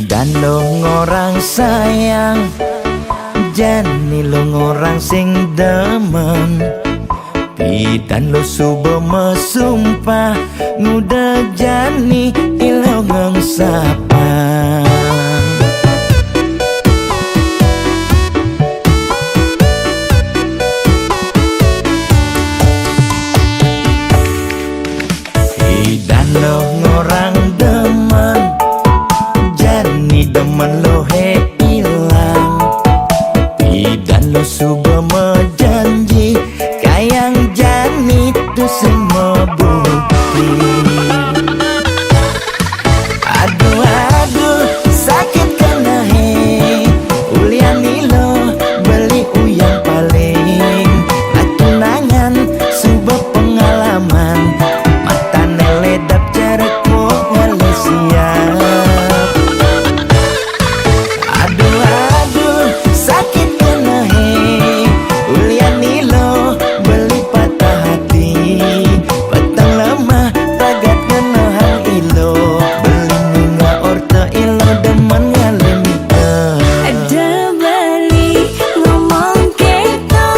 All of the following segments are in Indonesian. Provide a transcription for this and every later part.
Dan lo ngorang sayang, jani lo ngorang sing demen. Dan lo subuh mesumpah, nguda jani ilo ngengsapa. Dan lo ngorang demen, jani demen lo he ilang. Dan lo subuh menjanji, kayang jani tu semua bukti. Aduh aduh sakit kena he, uliani lo beli uyang paling. Atunangan subuh pengalaman, mata neledap jarak wale siap. Aduh aduh sakit kena he, uliani lo beli patah hati. Petang lemah tagat kena hal ilo, beli bunga orta ilo demen ngalemita. Ada balik ngomong keto,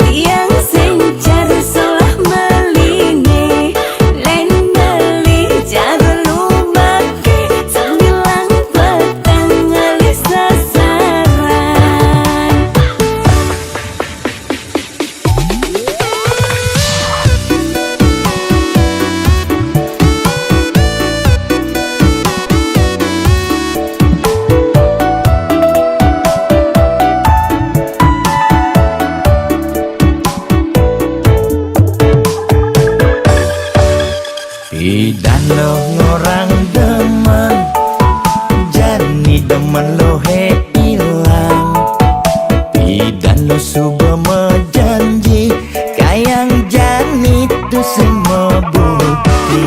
tiang sencar salah meline. Lain beli jaga lumake, sembilang petang alis sasaran. Dan lo ngorang demen, jani demen lo he ilang. Dan lo subuh menjanji, kayang jani tu semua bukti.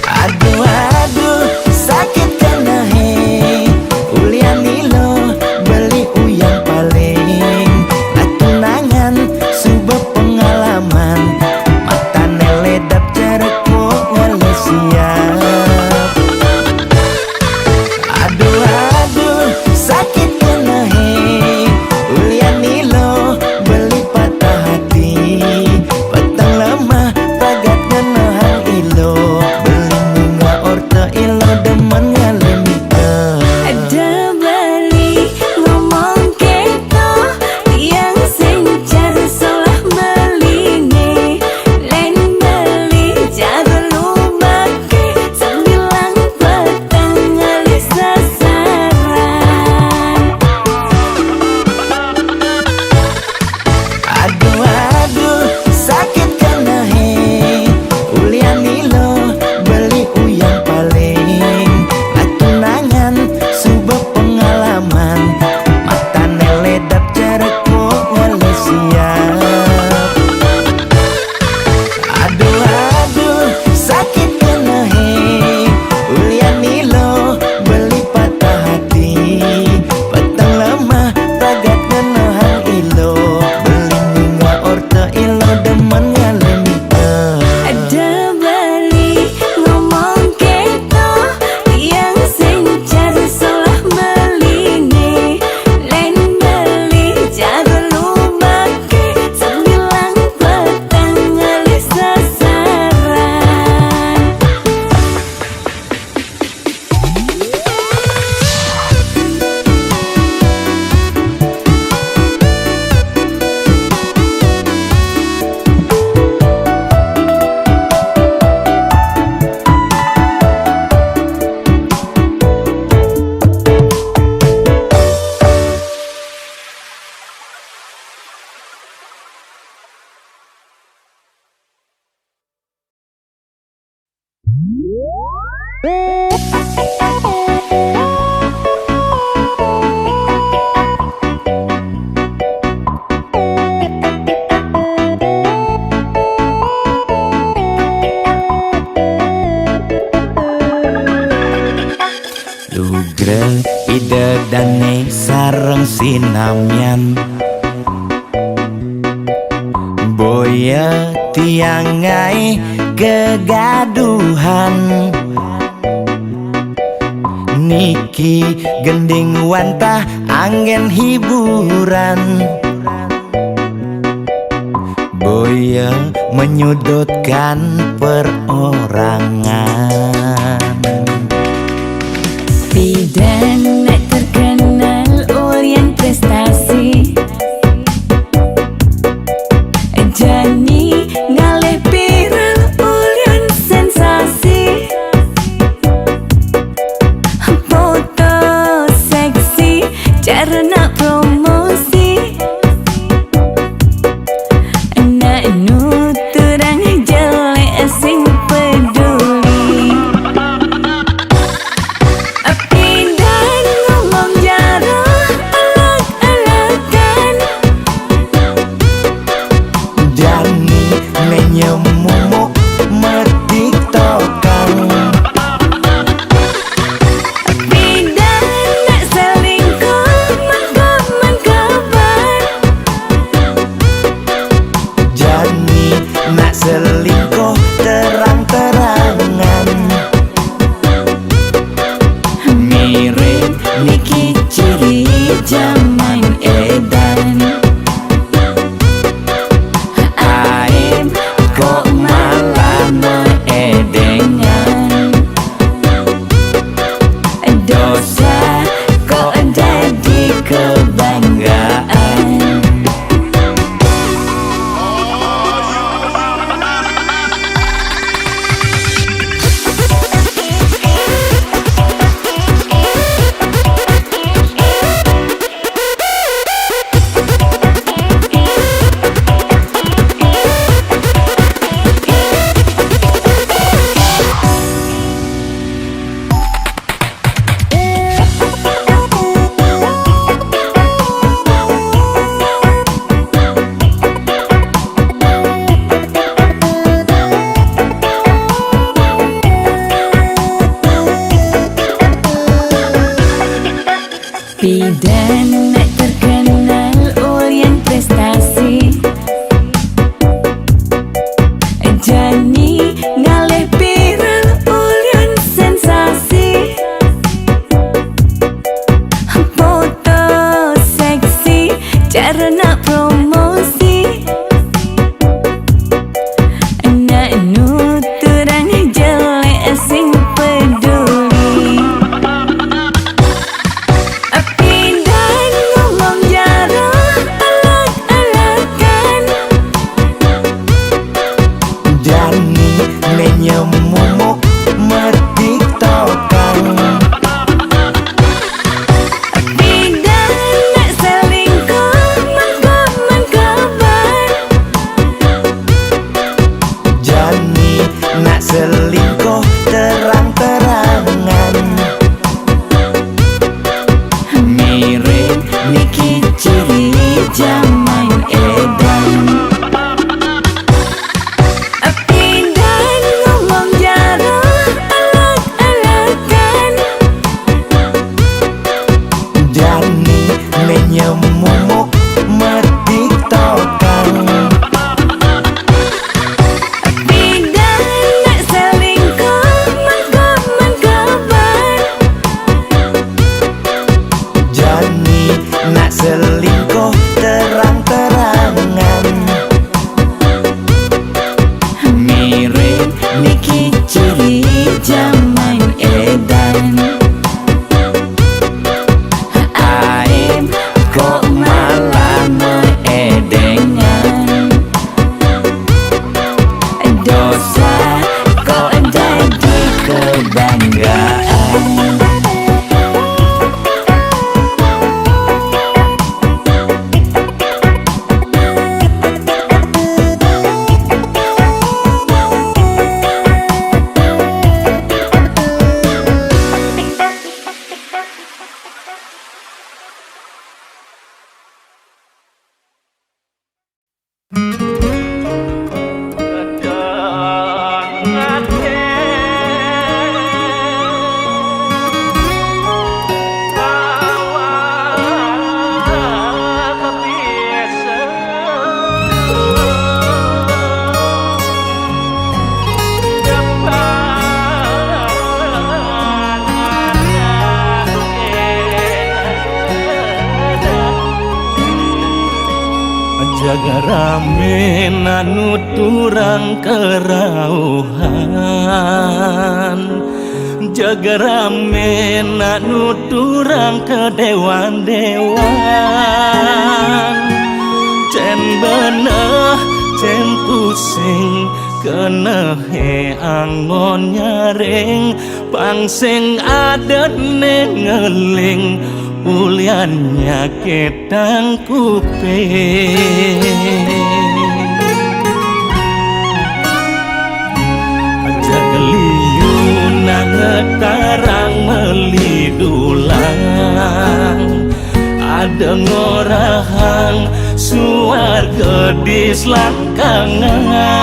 Aduh aduh sakit kena he, uliani lo beli uyang paling. Atunangan subuh pengalaman, mata neledap jarak wale siap. Aduh aduh sakit kena he, uliani lo beli patah hati. Petang lemah tagat kena hal ilo, beli bunga orta ilo demen ngalemita. Ada balik ngomong keto, tiang sencar salah meline. Lain beli jaga lumake, sembilang petang alis sasaran. Aduh aduh sakit kena he, uliani lo beli uyang paling. Atunangan subuh pengalaman, mata neledap jarak wale siap. Aduh aduh sakit kena he, uliani lo beli patah hati. Petang lemah tagat kena hal ilo, beli bunga orta ilo demen ngalemita. Ada balik ngomong keto, tiang sencar salah meline. Lain beli jaga lumake, sembilang petang alis sasaran. Lugre ide dane sareng sinamyan, boya tiangai kegaduhan. niki gending wantah angin hiburan. Boya menyudutkan perorangan. Bidan terkenal Orient prestasi, Jani ngalih viral Orient sensasi. Foto seksi cara nak promosi, nak nuturang jelek sing peduli. Bidan ngomong jarah alak-alakan, Jani menyemumuk metiktokan. bidan nak selingkuh mengkabar. Jani nak selingkuh terang-terangan. Mirip Niki ciri zaman edan. Aib kok malah meedengan, dosa kok jadi kebanggaan. Bidan terkenal Orient prestasi, Jani ngalih viral Orient sensasi. Foto seksi cara nak promosi, nak nuturang jelek sing peduli. Bidan rame nanuturang kerauhan, jaga rame nanuturang kedewan-dewan. Cen beneh cen pusing kenehe angon nyaring, pangsing adene ngeling uliannya ketang kuping. Jageliyun nangetarang melidulang, ada ngorahang suarga di selangkangan.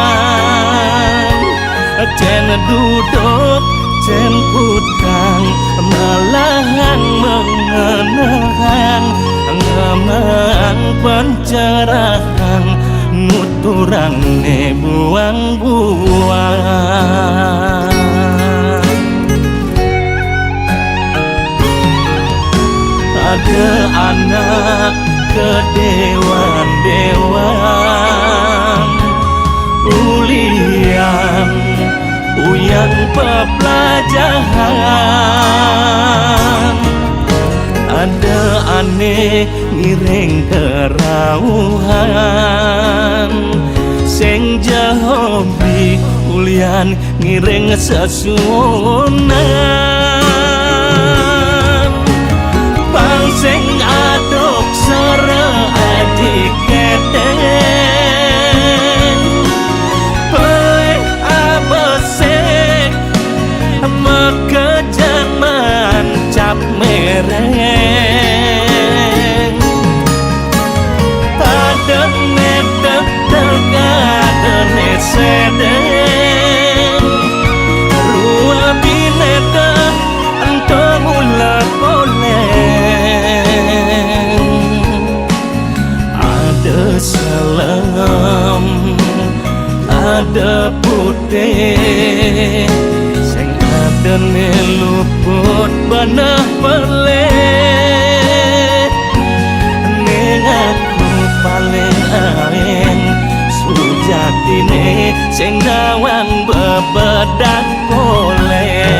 Cen duduk cen putang melahang mengenang, ngemang pencerahan nuturang ne buang-buang. Ada anak kedewan-dewan, ulian uyang pepelajaran. Ada aneh ngiring kerauhan, sing jahobi ulian ngiring sesunan. Pangsing aduk sore adik keteng, poe abesek mekejan mancap mereng. Adene adene sedeng, rua bineta entong ulah boleh. Ada salam ada putih, sing adene luput benah peleh. Ning aku paling aeng sujatine sing nawang bebedak boleh.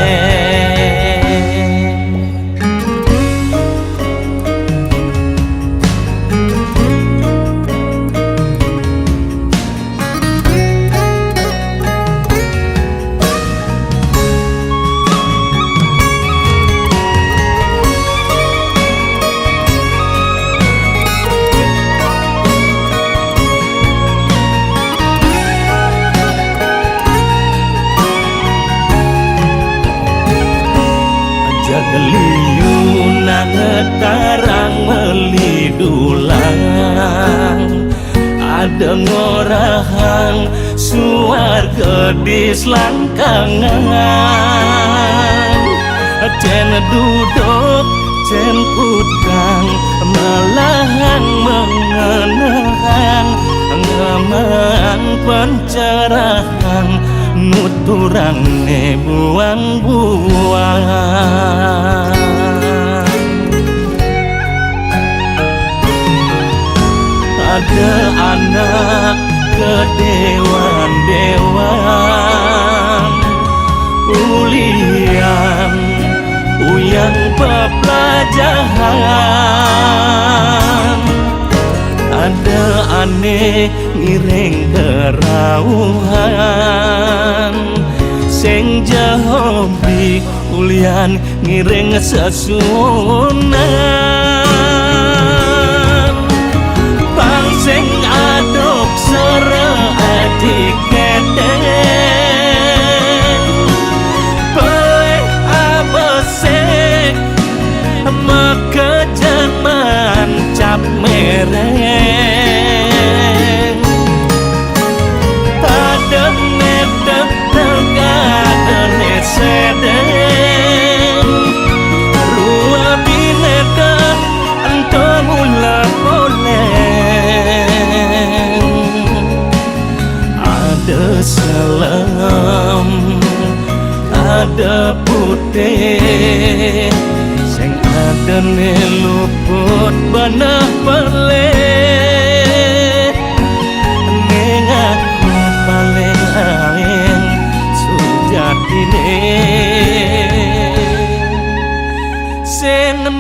Jageliyun nangetarang melidulang, ada ngorahang suarga di selangkangan. Cen duduk cen putang melahang mengenang, ngemang pencerahan nuturang ne buang-buang. Ada anak kedewan-dewan, ulian uyang pepelajaran. Ada aneh ngiring kerauhan, sing jahobi ulian ngiring sesunan. Pangsing aduk sore adik keteng, poe abesek mekejan mancap mereng. Adene adene sedeng, rua bineka entong ulah boleh. Ada salam ada putih, sing adene luput benah peleh.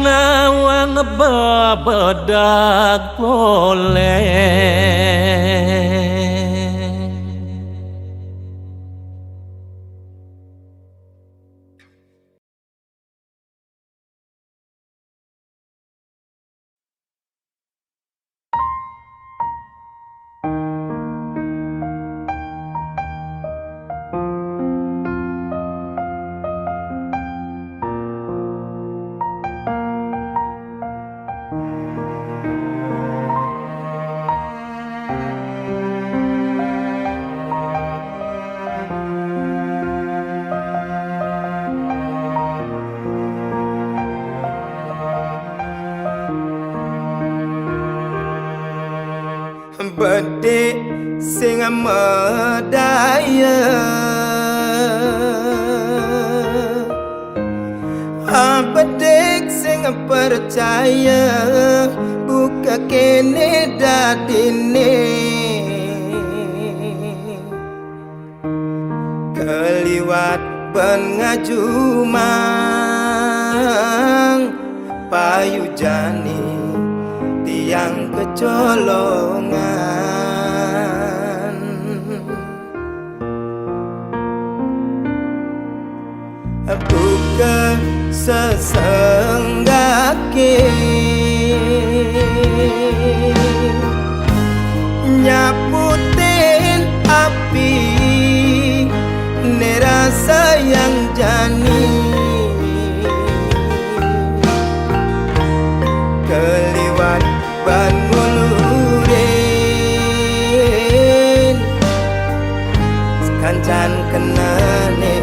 nawang bebedak boleh. Bedek sing medaya bedek sing percaya buka kene dadine keliwat ben ngajumang payu jani tiang kecolongan buka sesenggake nyaputin api nerasa yang jani keliwat ban ngulurin sekancan kenane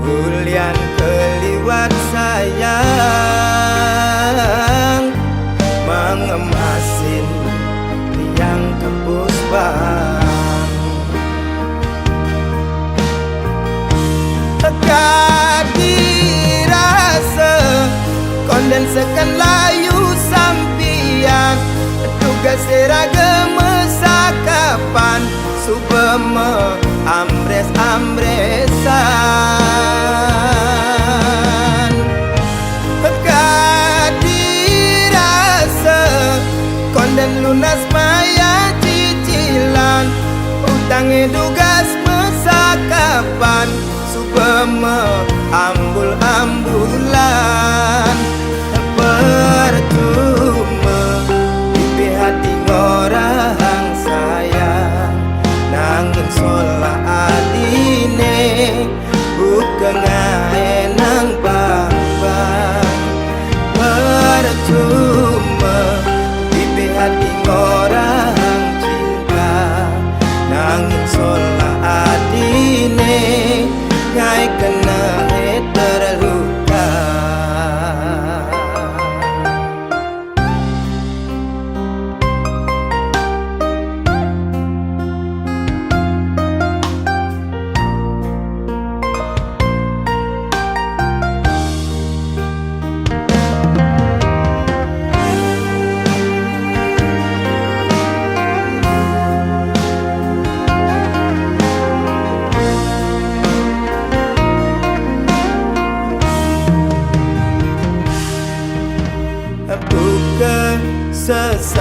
Ulian keliwat sayang mengemasin yang kepusbang kadirasa kondensekan layu sampian tugas seragam sakapan subeme ambres-ambresan kadirasa konden lunas maya cicilan utangnya tugas mesakapan subeme ambul-ambulan percuma di hati orang sayang nanging sola adine bukan nang bang-bang percuma di hati orang cinta nanging sola adine ngai kena terluka buka sesenggake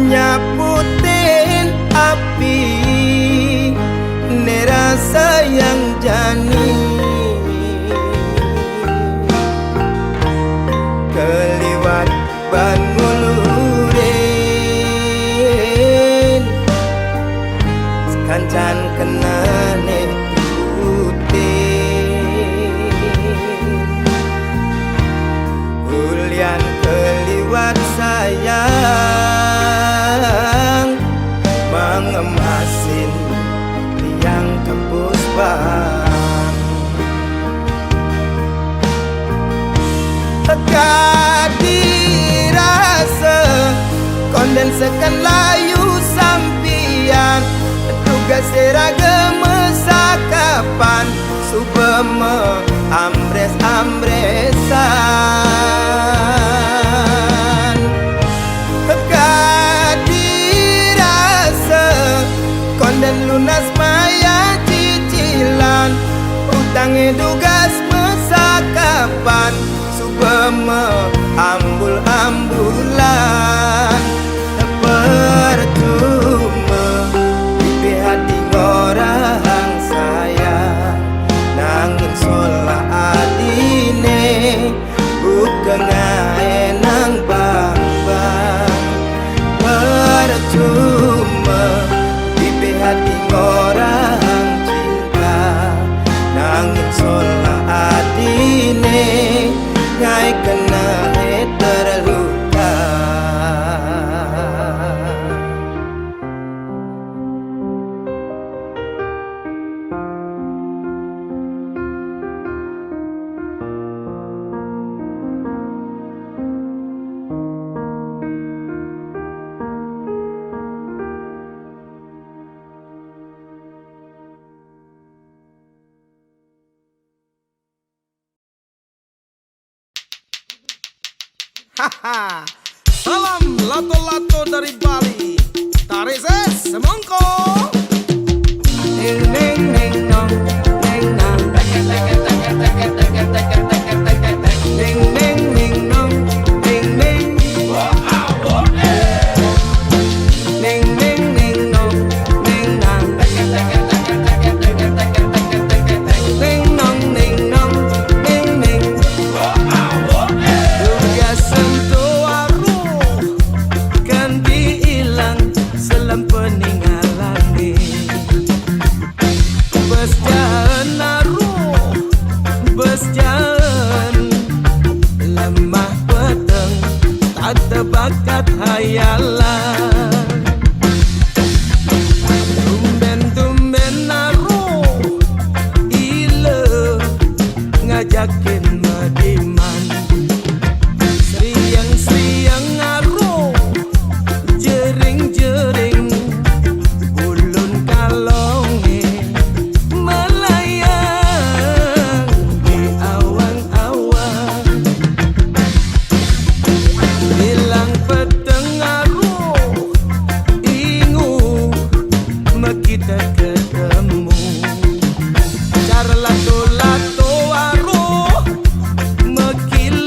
nyaputin api nerasa yang jani keliwat ban ngulurin sekancan kenane Ulian keliwat sayang mengemasin yang kepusbang kadirasa kondensekan layu sampian tugas seragam sakapan subeme ambres-ambresan kadirasa cakapan Subeme ambul-ambulan Percuma di hati orang sayang Nangin solah adine bukan nang bang-bang Percuma di hati orang cinta Nangin solah adine ngai kena terluka Haha, salam lato-lato dari Bali. Tarises semongko. Neng neng neng nong neng nang neng neng neng nong neng neng neng neng neng nong neng nang neng nong neng nong neng neng Duga sentuh aruh kan diilang selam peninggalan Bes jalan aruh bes jalan lemah peteng tak terbakat hayalan Tumben-tumben aruh ile ngajakin mediman Seriang-seriang aruh jering-jering ulun kalonge melayang di awang-awang bilang peteng aruh ingu kita ketemu cara lato-lato aruh mekil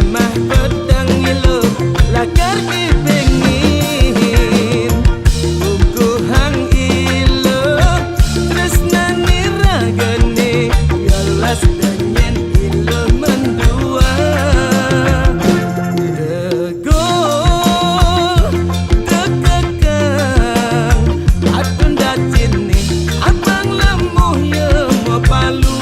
mah pedang ilo lagar kepengin bukuhang ilo tresnani ragane yalas danyen ilo mendua tegol tekekang adun dacini abang lemuh ye mau palu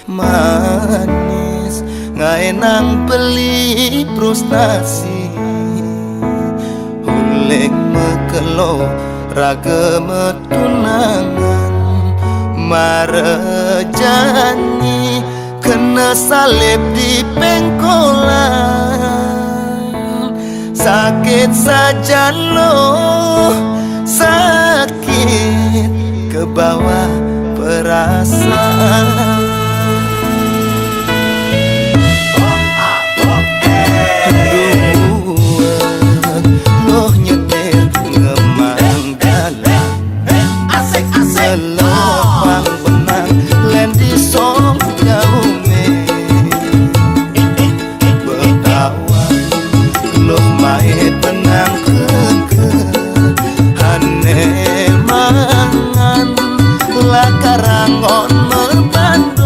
manis ngaenang beli frustasi hulek mekelo raga metunangan marejani kena salib di pengkolan sakit saja loh sakit ke bawah perasaan loh nyetir ngemang dalam selepang benang len di song gaume betawa loh main benang ke hane mangan lakarangon merban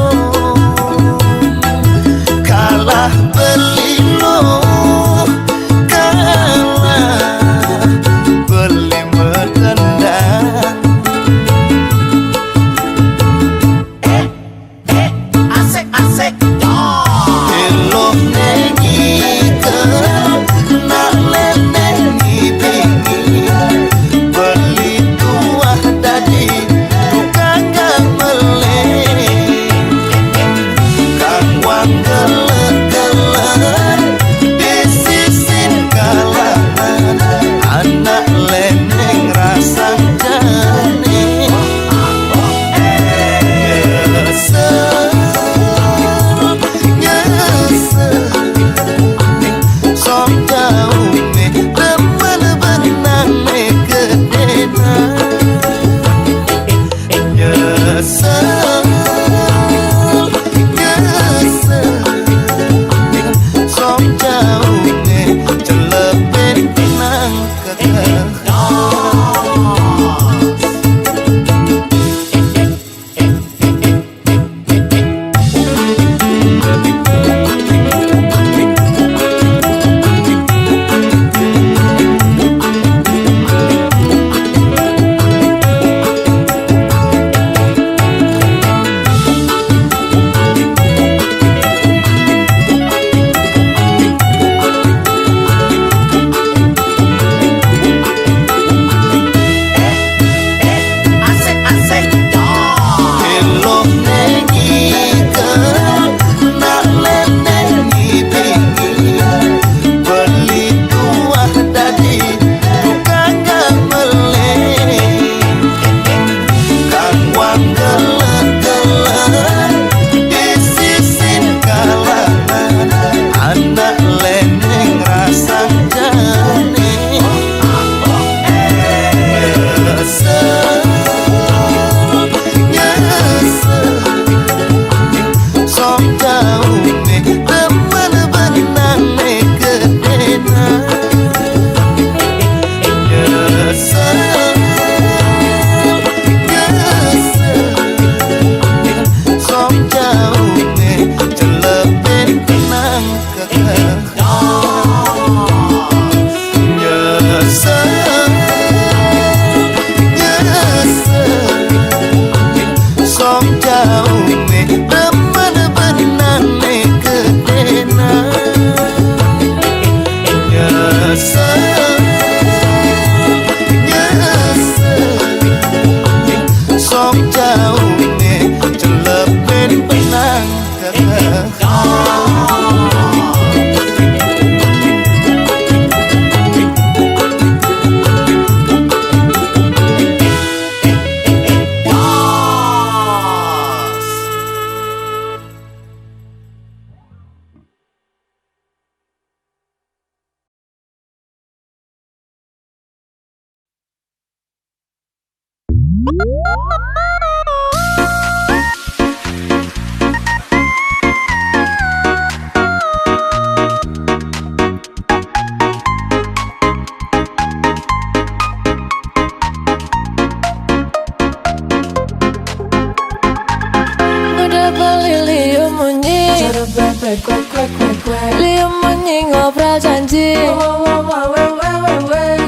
Ngudah beli liu munyi cara bebek kwek liu munyi ngobrol janji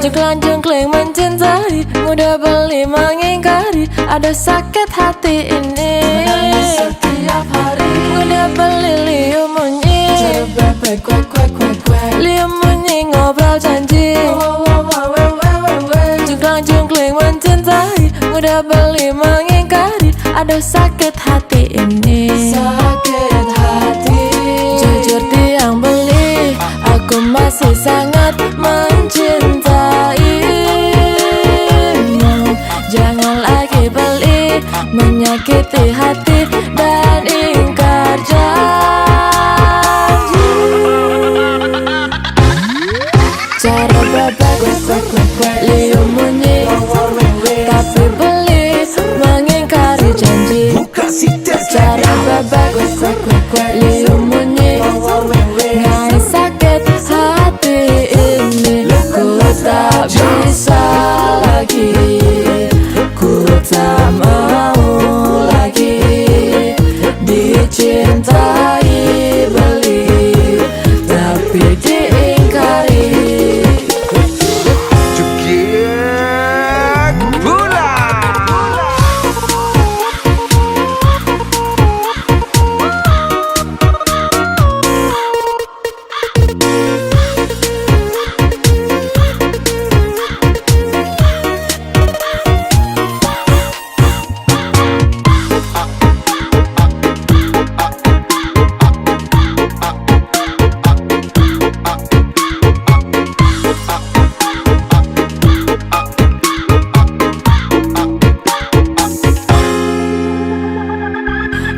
jengklang-jengkling mencintai mudah beli mengingkari ada sakit hati ini menangis setiap hari mudah beli liu munyi cara bebek kwek liu munyi ngobrol janji jengklang-jengkling mencintai mudah beli mengingkari ada sakit hati ini sakit hati jujur tiang beli aku masih sangat mencintaimu jangan lagi beli menyakiti hati dan ingkar janji cara bebek liu munyi tapi beli mengingkari janji cara bebek liu munyi ngai sakit hati ini ku tak bisa lagi ku tak mau lagi dicintai beli tapi diingkari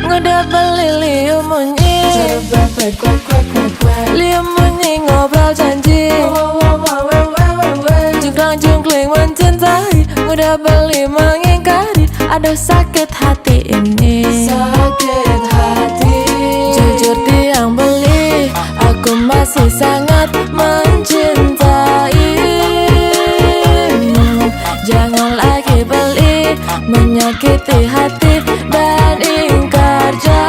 Ngudah beli liu munyi liu munyi ngobrol janji jengklang-jengkling mencintai mudah beli mengingkari ada sakit hati ini sakit hati jujur tiang beli aku masih sangat mencintaimu jangan lagi beli menyakiti hati dan ingkar janji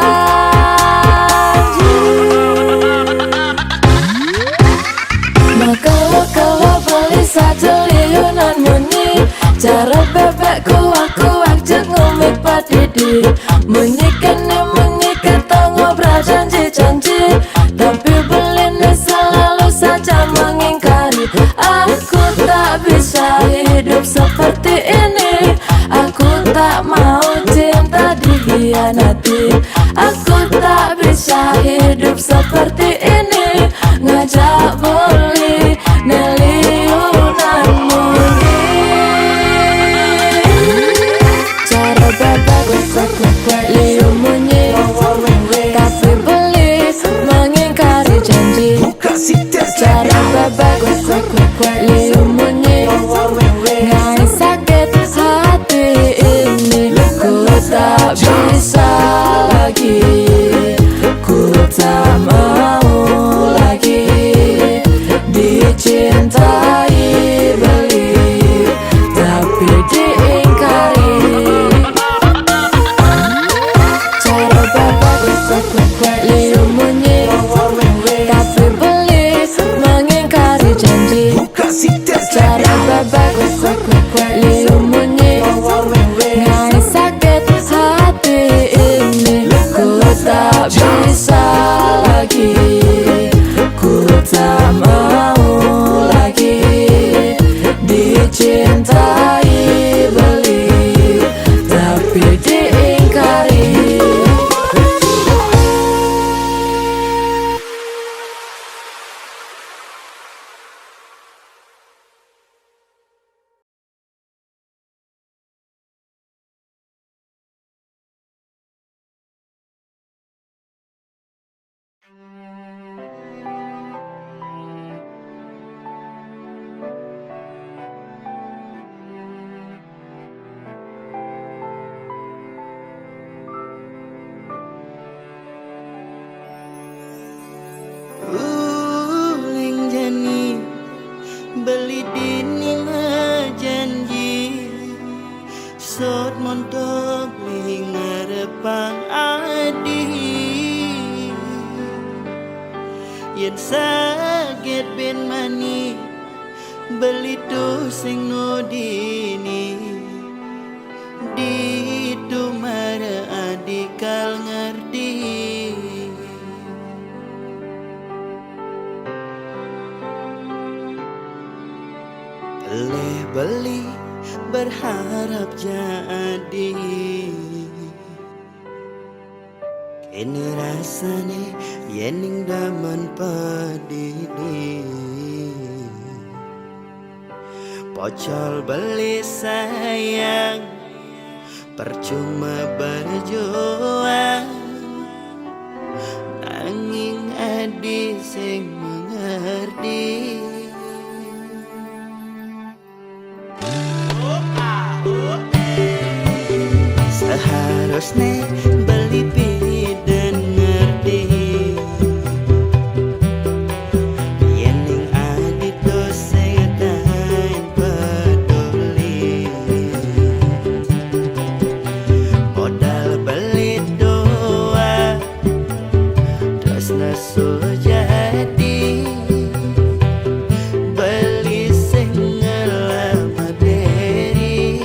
maka kalau beli satu liunan munyi cara bebek kuak jengumi padidi munyikan ngobrol janji tapi beli ini selalu saja mengingkari aku tak bisa hidup seperti ini aku tak mau cinta dikhianati aku tak bisa hidup seperti ini ngajak beli neliunan munyi cara bebek liu munyi tapi beli mengingkari janji cara bebek liu munyi ngai sakit hati ini ku tak bisa lagi ku tak mau lagi dicintai beli tapi diingkari cara bebek liu munyi tapi beli mengingkari janji cara bebek liu munyi ngai sakit hati ini ku tak bisa lagi ku tak mau lagi dicintai beli tapi diingkari beli dini janji sot montok li ngarepang adi yen saget ben mani beli tu sing nodini di mara adi kal ngerti beli berharap jadi kene rasane yening daman padini pocol beli sayang percuma berjuang nanging adi sing mengerti seharusnya beli dan ngerti yening adi tuh segatain peduli modal beli doa terus nesu jadi beli sing ngelamat diri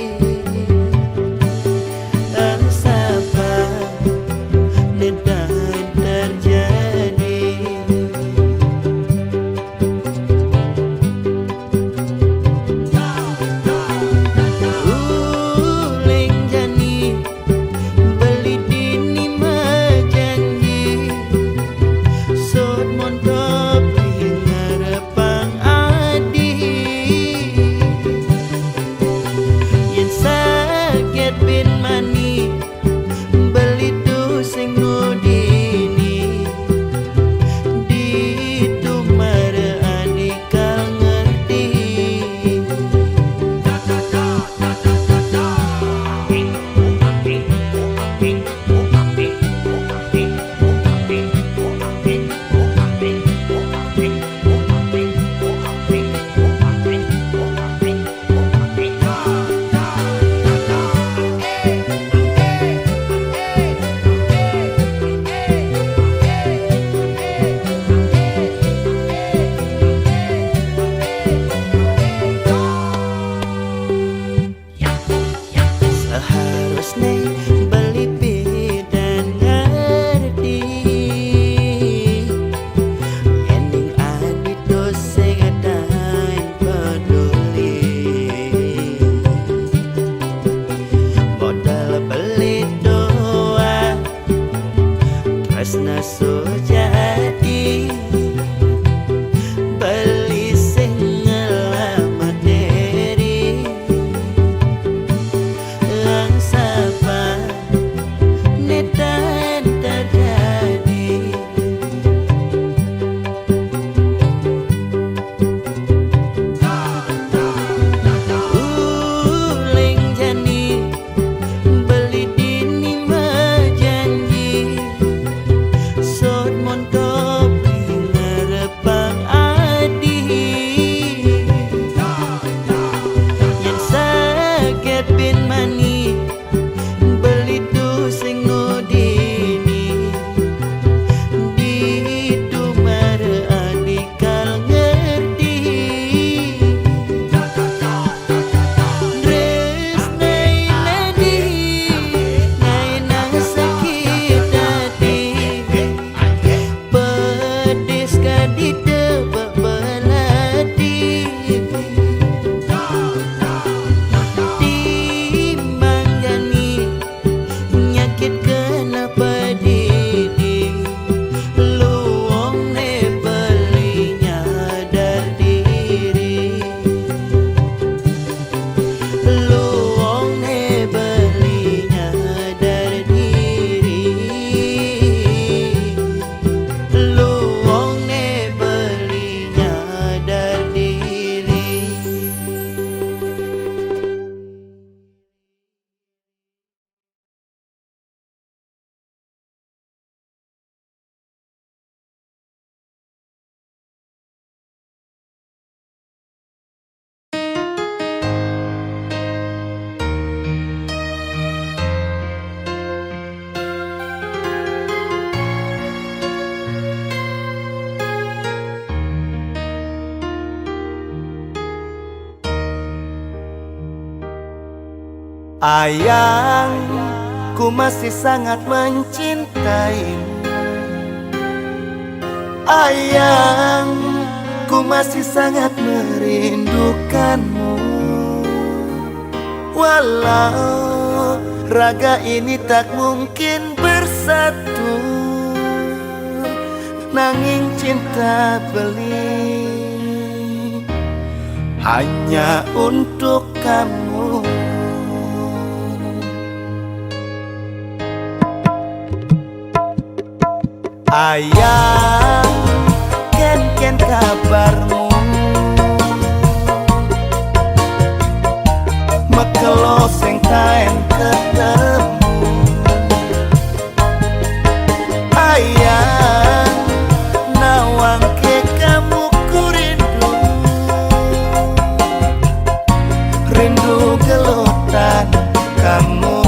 nesu jadi beli sing ngelamat diri lang sapa netan terjadi uling jani beli dini majanji sốt một Ayang, ku masih sangat mencintaimu. Ayang, ku masih sangat merindukanmu. Walau raga ini tak mungkin bersatu, nanging cinta beli hanya untuk kamu. Ayang, ken kabarmu? Mekelo sing taen ketemu. Ayang, nawang ke kamu ku rindu. Rindu gelutan kamu.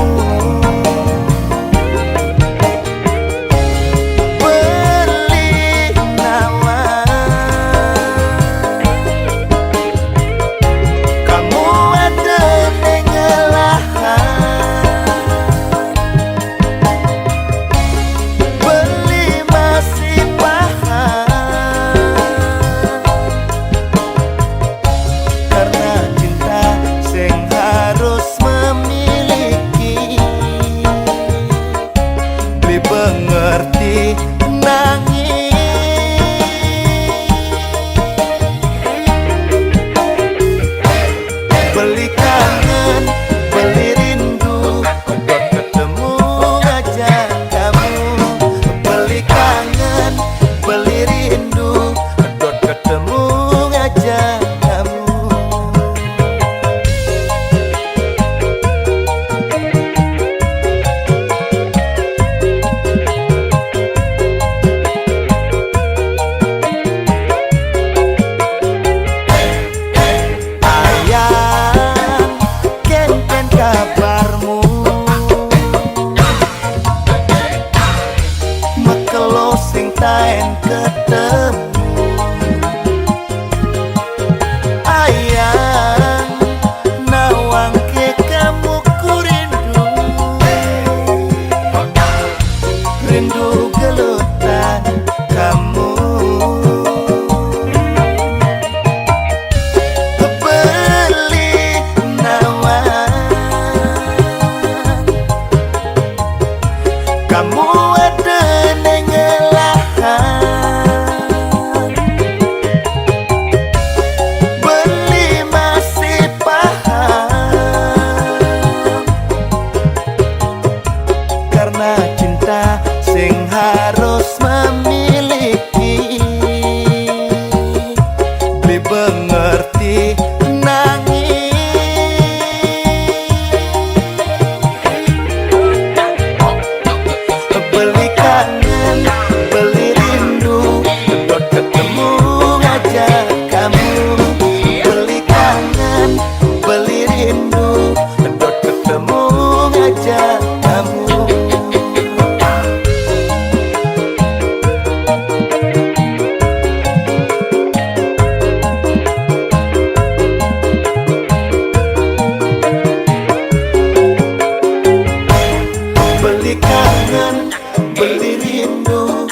Mengerti nangis, beli kangen, beli rindu, dot ketemu aja kamu. Beli kangen, beli rindu, dot ketemu aja kamu. Sing taen ketemu. Ayang, nawang ke kamu ku rindu. Rindu gelutan kamu. Beli nawang kamu ada beli masih paham, karena cinta sing harus memiliki. Beli mengerti nangis, beli kangen, beli rindu, dot ketemu aja kamu. Beli kangen, beli rindu, dot ketemu aja kamu. Beli kangen, beli rindu,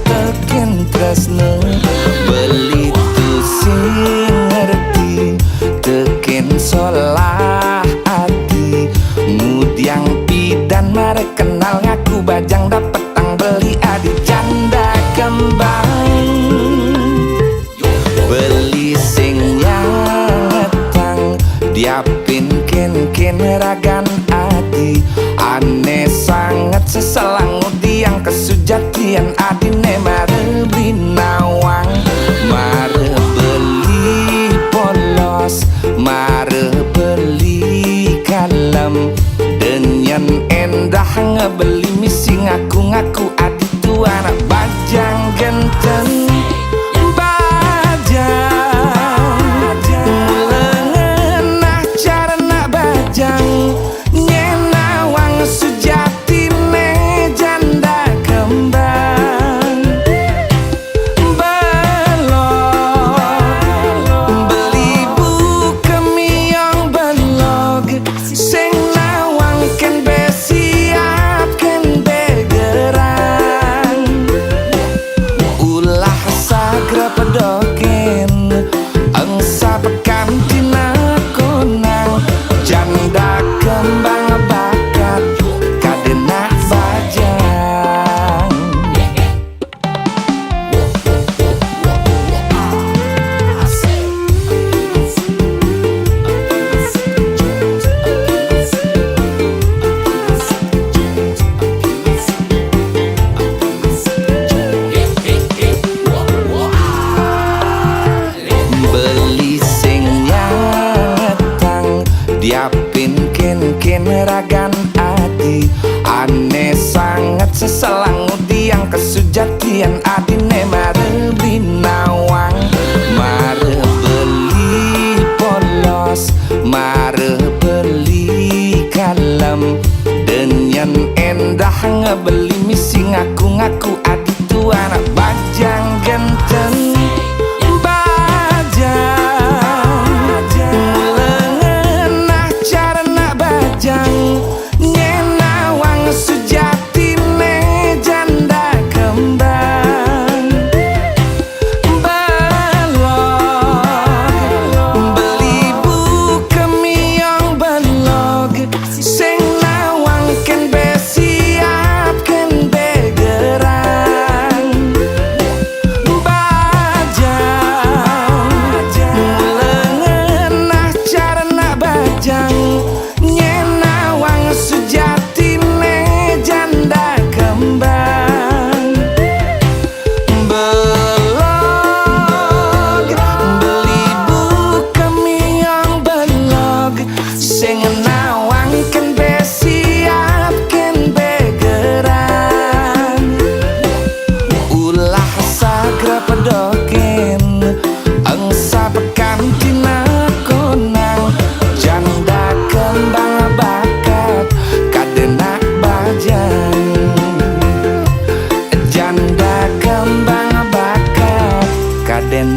teken tresno beli tu sing ngerti teken solah hati ngudiang pidan mare kenal ngaku bajang dapet tang beli adi janda kembang beli sing ngetang diapin ken ragan adi aneh sangat seselang yang kesujatian adine mare beli nawang mare beli polos mare beli kalem dengan endah ngebeli misi ngaku-ngaku adi tu anak bajang genteng diapin ken ragan adi aneh sangat seselang yang kesujatian adine mare beli nawang mare beli polos mare beli kalem dengan endah ngebeli misi ngaku-ngaku adi tu anak bajang genteng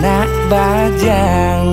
Nak bajang